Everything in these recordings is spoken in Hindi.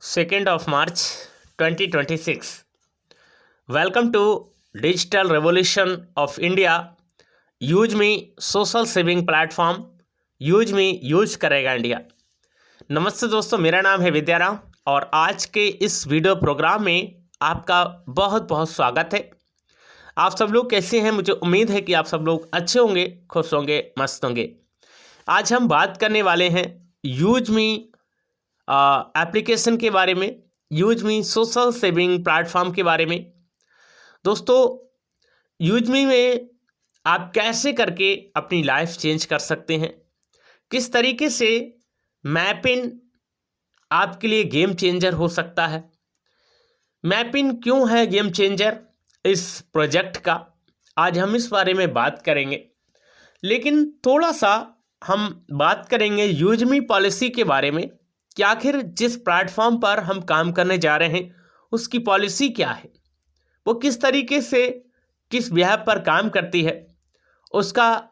2nd of March 2026. Welcome to Digital Revolution of India. Use me social saving platform use me use करेगा इंडिया। नमस्ते दोस्तों, मेरा नाम है विद्याराम और आज के इस वीडियो प्रोग्राम में आपका बहुत बहुत स्वागत है। आप सब लोग कैसे हैं? मुझे उम्मीद है कि आप सब लोग अच्छे होंगे, खुश होंगे, मस्त होंगे। आज हम बात करने वाले हैं यूज मी एप्लीकेशन के बारे में, use me social saving platform के बारे में। दोस्तों, यूज मी में आप कैसे करके अपनी लाइफ चेंज कर सकते हैं, किस तरीके से मैपिन आपके लिए गेम चेंजर हो सकता है। मैपिन क्यों है गेम चेंजर इस प्रोजेक्ट का, आज हम इस बारे में बात करेंगे। लेकिन थोड़ा सा हम बात करेंगे यूज मी पॉलिसी के बारे में कि आखिर जिस प्लेटफॉर्म पर हम काम करने जा रहे हैं उसकी पॉलिसी क्या है, वो किस तरीके से किस बिहाफ पर काम करती है, उसका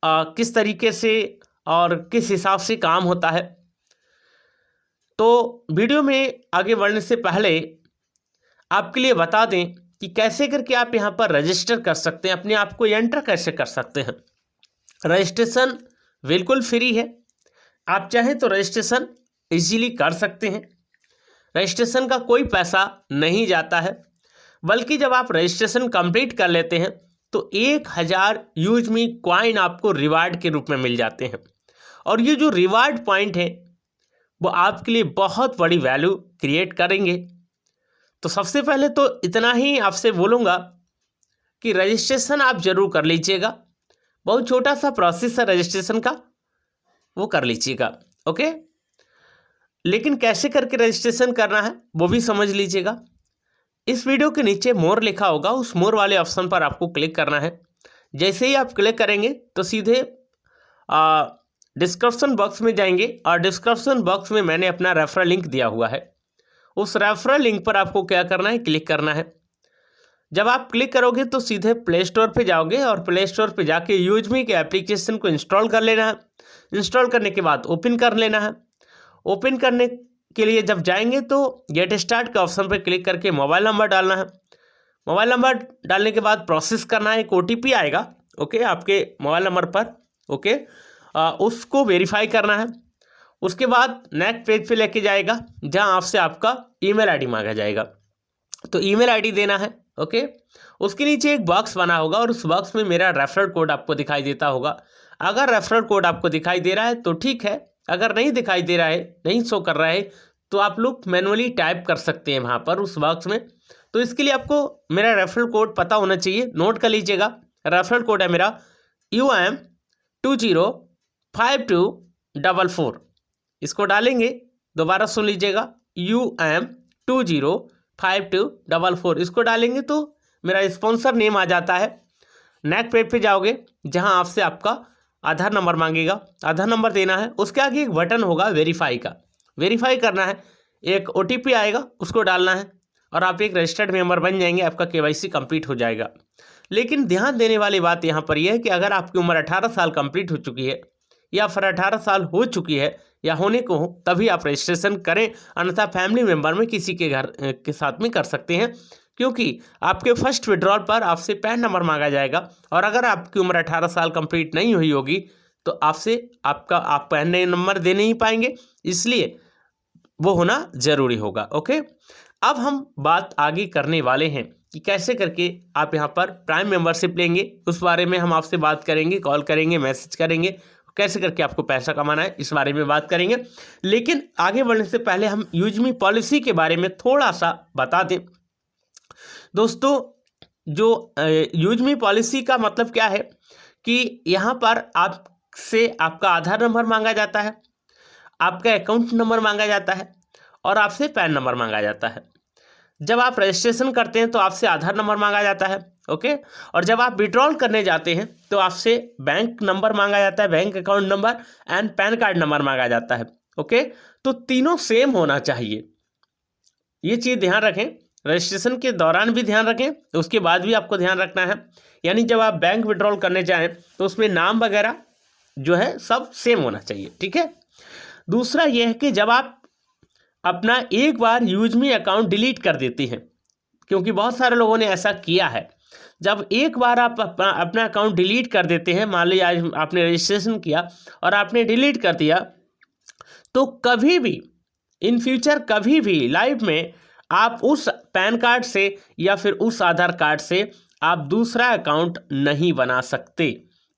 किस तरीके से और किस हिसाब से काम होता है। तो वीडियो में आगे बढ़ने से पहले आपके लिए बता दें कि कैसे करके आप यहाँ पर रजिस्टर कर सकते हैं, अपने आप को एंटर कैसे कर सकते हैं। रजिस्ट्रेशन बिल्कुल फ्री है, आप चाहें तो रजिस्ट्रेशन इजीली कर सकते हैं। रजिस्ट्रेशन का कोई पैसा नहीं जाता है, बल्कि जब आप रजिस्ट्रेशन कंप्लीट कर लेते हैं तो 1000 यूज मी कॉइन आपको रिवार्ड के रूप में मिल जाते हैं। और ये जो रिवार्ड पॉइंट है वो आपके लिए बहुत बड़ी वैल्यू क्रिएट करेंगे। तो सबसे पहले तो इतना ही आपसे बोलूँगा कि रजिस्ट्रेशन आप ज़रूर कर लीजिएगा। बहुत छोटा सा प्रोसेस है रजिस्ट्रेशन का, वो कर लीजिएगा, ओके। लेकिन कैसे करके रजिस्ट्रेशन करना है वो भी समझ लीजिएगा। इस वीडियो के नीचे मोर लिखा होगा, उस मोर वाले ऑप्शन पर आपको क्लिक करना है। जैसे ही आप क्लिक करेंगे तो सीधे डिस्क्रिप्शन बॉक्स में जाएंगे और डिस्क्रिप्शन बॉक्स में मैंने अपना रेफरल लिंक दिया हुआ है। उस रेफरल लिंक पर आपको क्या करना है, क्लिक करना है। जब आप क्लिक करोगे तो सीधे प्ले स्टोर पे जाओगे और प्ले स्टोर पे जाके यूज मी के एप्लीकेशन को इंस्टॉल कर लेना है। इंस्टॉल करने के बाद ओपन कर लेना है। ओपन करने के लिए जब जाएंगे तो गेट स्टार्ट के ऑप्शन पर क्लिक करके मोबाइल नंबर डालना है। मोबाइल नंबर डालने के बाद प्रोसेस करना है, एक OTP आएगा, ओके, आपके मोबाइल नंबर पर, ओके। उसको वेरीफाई करना है। उसके बाद नेक्स्ट पेज पे लेके जाएगा जहां आपसे आपका ईमेल आईडी मांगा जाएगा, तो ईमेल आईडी देना है, ओके। उसके नीचे एक बॉक्स बना होगा और उस बॉक्स में मेरा रेफरल कोड आपको दिखाई देता होगा। अगर रेफरल कोड आपको दिखाई दे रहा है तो ठीक है, अगर नहीं दिखाई दे रहा है, नहीं शो कर रहा है, तो आप लोग मैनुअली टाइप कर सकते हैं वहाँ पर उस बॉक्स में। तो इसके लिए आपको मेरा रेफरल कोड पता होना चाहिए, नोट कर लीजिएगा। रेफरल कोड है मेरा UM205244। इसको डालेंगे, दोबारा सुन लीजिएगा, UM205244। इसको डालेंगे तो मेरा स्पॉन्सर नेम आ जाता है। नेक्स्ट पेज पे जाओगे जहां आपसे आपका आधार नंबर मांगेगा, आधार नंबर देना है। उसके आगे एक बटन होगा वेरीफाई का, वेरीफाई करना है। एक OTP आएगा, उसको डालना है और आप एक रजिस्टर्ड मेंबर बन जाएंगे, आपका KYC कंप्लीट हो जाएगा। लेकिन ध्यान देने वाली बात यहाँ पर यह है कि अगर आपकी उम्र 18 साल कंप्लीट हो चुकी है या फिर 18 साल हो चुकी है या होने को हो तभी आप रजिस्ट्रेशन करें, अन्यथा फैमिली मेम्बर में किसी के घर के साथ में कर सकते हैं, क्योंकि आपके फर्स्ट विड्रॉल पर आपसे पैन नंबर मांगा जाएगा और अगर आपकी उम्र 18 साल कंप्लीट नहीं हुई होगी तो आपसे आप पैन नंबर दे नहीं पाएंगे, इसलिए वो होना ज़रूरी होगा, ओके। अब हम बात आगे करने वाले हैं कि कैसे करके आप यहाँ पर प्राइम मेंबरशिप लेंगे, उस बारे में हम आपसे बात करेंगे, कॉल करेंगे, मैसेज करेंगे, कैसे करके आपको पैसा कमाना है इस बारे में बात करेंगे। लेकिन आगे बढ़ने से पहले हम यूज मी पॉलिसी के बारे में थोड़ा सा बता दें। दोस्तों, जो यूज मी पॉलिसी का मतलब क्या है कि यहाँ पर आपसे आपका आधार नंबर मांगा जाता है, आपका अकाउंट नंबर मांगा जाता है और आपसे पैन नंबर मांगा जाता है। जब आप रजिस्ट्रेशन करते हैं तो आपसे आधार नंबर मांगा जाता है, ओके। और जब आप विड्रॉल करने जाते हैं तो आपसे बैंक नंबर मांगा जाता है, bank account number and pan card number मांगा जाता है, ओके। तो तीनों सेम होना चाहिए, ये चीज़ ध्यान रखें। रजिस्ट्रेशन के दौरान भी ध्यान रखें, उसके बाद भी आपको ध्यान रखना है। यानी जब आप बैंक विड्रॉल करने जाएं तो उसमें नाम वगैरह जो है सब सेम होना चाहिए, ठीक है। दूसरा यह है कि जब आप अपना एक बार यूजमी अकाउंट डिलीट कर देते हैं, क्योंकि बहुत सारे लोगों ने ऐसा किया है। जब एक बार आप अपना अकाउंट डिलीट कर देते हैं, मान लीजिए आज आपने रजिस्ट्रेशन किया और आपने डिलीट कर दिया, तो कभी भी इन फ्यूचर कभी भी लाइफ में आप उस पैन कार्ड से या फिर उस आधार कार्ड से आप दूसरा अकाउंट नहीं बना सकते।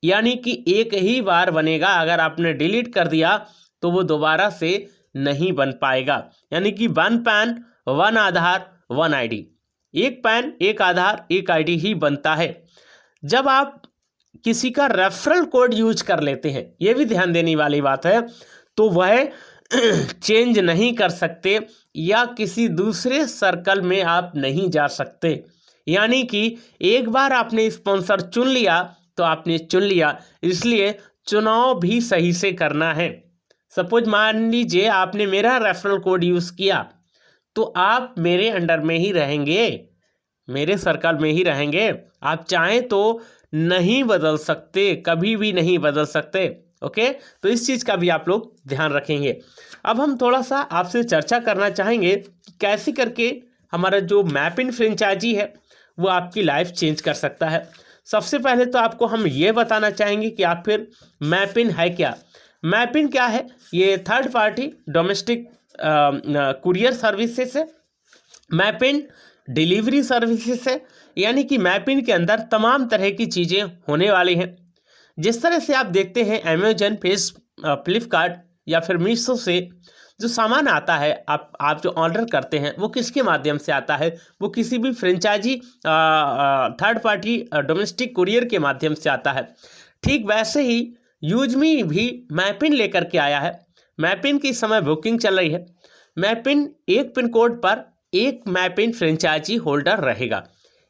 यानी कि एक ही बार बनेगा, अगर आपने डिलीट कर दिया तो वो दोबारा से नहीं बन पाएगा। यानी कि वन पैन वन आधार वन आईडी, एक पैन एक आधार एक आईडी ही बनता है। जब आप किसी का रेफरल कोड यूज कर लेते हैं, ये भी ध्यान देने वाली बात है, तो वह चेंज नहीं कर सकते या किसी दूसरे सर्कल में आप नहीं जा सकते। यानी कि एक बार आपने स्पॉन्सर चुन लिया तो आपने चुन लिया, इसलिए चुनाव भी सही से करना है। सपोज मान लीजिए आपने मेरा रेफरल कोड यूज़ किया तो आप मेरे अंडर में ही रहेंगे, मेरे सर्कल में ही रहेंगे। आप चाहें तो नहीं बदल सकते, कभी भी नहीं बदल सकते। ओके, तो इस चीज़ का भी आप लोग ध्यान रखेंगे। अब हम थोड़ा सा आपसे चर्चा करना चाहेंगे कि कैसे करके हमारा जो मैप इन फ्रेंचाइजी है वो आपकी लाइफ चेंज कर सकता है। सबसे पहले तो आपको हम ये बताना चाहेंगे कि आप फिर मैप इन है क्या। मैप इन क्या है? ये third party domestic courier services है, मैप इन डिलीवरी सर्विसेज है। यानी कि मैप इन के अंदर तमाम तरह की चीज़ें होने वाली हैं। जिस तरह से आप देखते हैं अमेजन, फ्लिपकार्ट या फिर मीशो से जो सामान आता है, आप जो ऑर्डर करते हैं वो किसके माध्यम से आता है? वो किसी भी franchisee third party domestic courier के माध्यम से आता है। ठीक वैसे ही यूजमी भी मैप इन लेकर के आया है। मैप इन की इस समय बुकिंग चल रही है। मैप इन एक पिन कोड पर एक मैप इन फ्रेंचाइजी होल्डर रहेगा।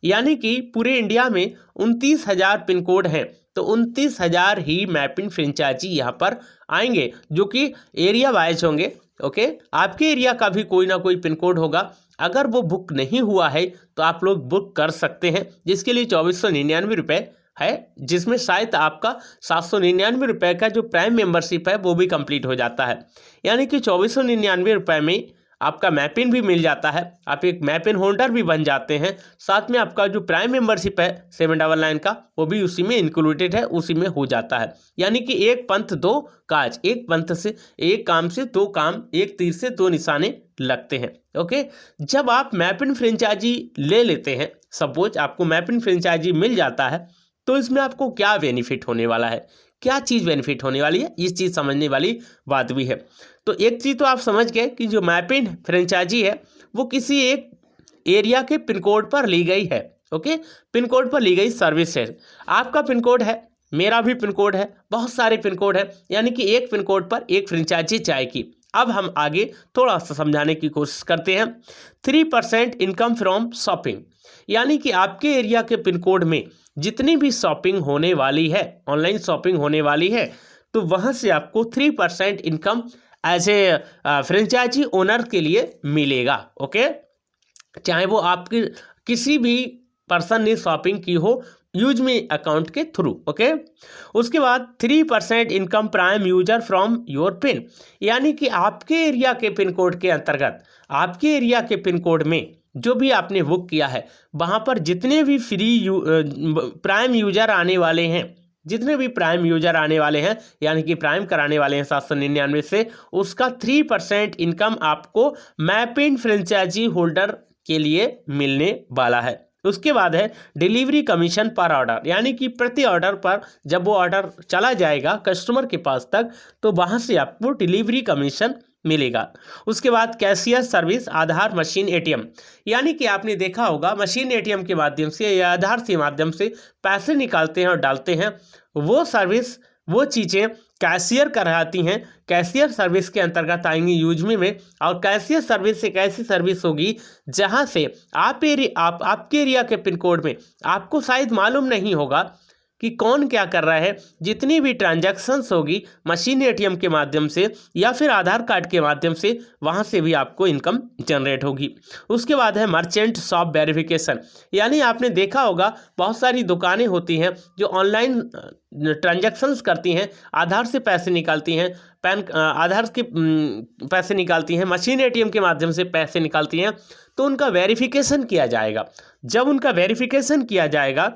यानी कि पूरे इंडिया में 29,000 पिन कोड हैं, तो 29,000 ही मैप इन फ्रेंचाइजी यहाँ पर आएंगे, जो कि एरिया वाइज होंगे। ओके, आपके एरिया का भी कोई ना कोई पिन कोड होगा। अगर वो बुक नहीं हुआ है तो आप लोग बुक कर सकते हैं, जिसके लिए 2499 रुपये है, जिसमें शायद आपका 799 रुपये का जो प्राइम मेंबरशिप है वो भी कंप्लीट हो जाता है। यानी कि 2499 रुपये में आपका मैप इन भी मिल जाता है, आप एक मैप इन होल्डर भी बन जाते हैं। साथ में आपका जो प्राइम मेंबरशिप है 799 का, वो भी उसी में इंक्लूडेड है, उसी में हो जाता है। यानी कि एक पंथ दो काज, एक पंथ से एक काम से दो काम, एक तीर से दो निशाने लगते हैं। ओके, जब आप मैप इन फ्रेंचाइजी ले लेते हैं, सपोज आपको मैप इन फ्रेंचाइजी मिल जाता है, तो इसमें आपको क्या बेनिफिट होने वाला है, क्या चीज़ बेनिफिट होने वाली है, इस चीज़ समझने वाली बात भी है। तो एक चीज़ तो आप समझ गए कि जो मैप इन फ्रेंचाइजी है वो किसी एक एरिया के पिन कोड पर ली गई है। ओके, पिन कोड पर ली गई सर्विस है। आपका पिन कोड है, मेरा भी पिन कोड है, बहुत सारे पिन कोड है, यानी कि एक पिन कोड पर एक फ्रेंचाइजी जाएगी। अब हम आगे थोड़ा सा समझाने की कोशिश करते हैं। 3% इनकम फ्रॉम शॉपिंग, यानी कि आपके एरिया के पिन कोड में जितनी भी शॉपिंग होने वाली है, ऑनलाइन शॉपिंग होने वाली है, तो वहाँ से आपको 3% income as a franchisee owner के लिए मिलेगा। ओके, चाहे वो आपकी किसी भी पर्सन ने शॉपिंग की हो यूजमी अकाउंट के थ्रू। ओके, उसके बाद 3% income prime user from your pin, यानी कि आपके एरिया के पिन कोड के अंतर्गत, आपके एरिया के पिन कोड में जो भी आपने बुक किया है, वहाँ पर जितने भी प्राइम यूजर आने वाले हैं, जितने भी प्राइम यूजर आने वाले हैं, यानी कि प्राइम कराने वाले हैं 799 से, उसका 3% इनकम आपको मैप इन फ्रेंचाइजी होल्डर के लिए मिलने वाला है। उसके बाद है डिलीवरी कमीशन पर ऑर्डर, यानी कि प्रति ऑर्डर पर जब वो ऑर्डर चला जाएगा कस्टमर के पास तक, तो वहाँ से आपको डिलीवरी कमीशन मिलेगा। उसके बाद कैशियर सर्विस, आधार, मशीन, एटीएम, यानी कि आपने देखा होगा मशीन एटीएम के माध्यम से या आधार के माध्यम से पैसे निकालते हैं और डालते हैं, वो सर्विस, वो चीज़ें कैशियर कराती हैं। कैशियर सर्विस के अंतर्गत आएंगी यूजमी में। और कैशियर सर्विस एक ऐसी सर्विस होगी जहां से आपके एरिया के पिन कोड में आपको शायद मालूम नहीं होगा, कि कौन क्या कर रहा है। जितनी भी ट्रांजैक्शंस होगी मशीन एटीएम के माध्यम से या फिर आधार कार्ड के माध्यम से, वहाँ से भी आपको इनकम जनरेट होगी। उसके बाद है मर्चेंट शॉप वेरिफिकेशन, यानी आपने देखा होगा बहुत सारी दुकानें होती हैं जो ऑनलाइन ट्रांजैक्शंस करती हैं, आधार से पैसे निकालती हैं, आधार के पैसे निकालती हैं, मशीन एटीएम के माध्यम से पैसे निकालती हैं, तो उनका वेरिफिकेशन किया जाएगा। जब उनका वेरिफिकेशन किया जाएगा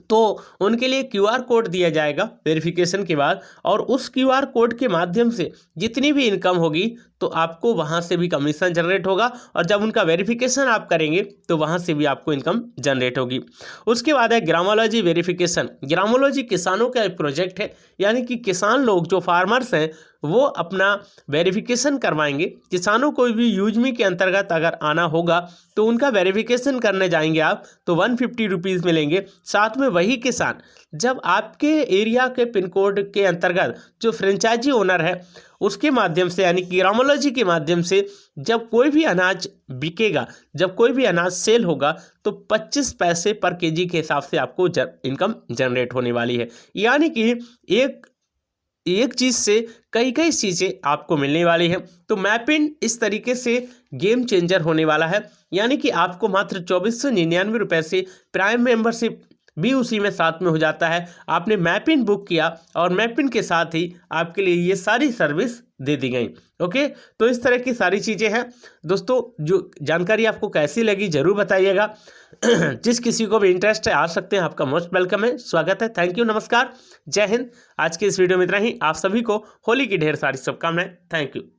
तो उनके लिए क्यूआर कोड दिया जाएगा वेरिफिकेशन के बाद, और उस क्यूआर कोड के माध्यम से जितनी भी इनकम होगी तो आपको वहाँ से भी कमीशन जनरेट होगा, और जब उनका वेरिफिकेशन आप करेंगे तो वहाँ से भी आपको इनकम जनरेट होगी। उसके बाद है ग्रामोलॉजी वेरिफिकेशन। ग्रामोलॉजी किसानों का एक प्रोजेक्ट है, यानी कि किसान लोग जो फार्मर्स हैं वो अपना वेरिफिकेशन करवाएंगे। किसानों को भी यूजमी के अंतर्गत अगर आना होगा तो उनका वेरिफिकेशन करने जाएंगे आप तो 150 रुपीज़ मिलेंगे। साथ में वही किसान जब आपके एरिया के पिन कोड के अंतर्गत जो फ्रेंचाइजी ओनर है उसके माध्यम से, यानी कि ग्रामोलॉजी के माध्यम से जब कोई भी अनाज बिकेगा, जब कोई भी अनाज सेल होगा तो 25 पैसे पर केजी के हिसाब से आपको इनकम जनरेट होने वाली है। यानी कि एक चीज़ से कई चीज़ें आपको मिलने वाली हैं। तो मैपिन इस तरीके से गेम चेंजर होने वाला है, यानी कि आपको मात्र 2499 रुपये से प्राइम मेंबरशिप भी उसी में साथ में हो जाता है। आपने मैपिन बुक किया और मैपिन के साथ ही आपके लिए ये सारी सर्विस दे दी गई। ओके, तो इस तरह की सारी चीज़ें हैं दोस्तों। जो जानकारी आपको कैसी लगी ज़रूर बताइएगा। जिस किसी को भी इंटरेस्ट है आ सकते हैं, आपका मोस्ट वेलकम है, स्वागत है। थैंक यू, नमस्कार, जय हिंद। आज के इस वीडियो में इतना ही। आप सभी को होली की ढेर सारी शुभकामनाएं। Thank you.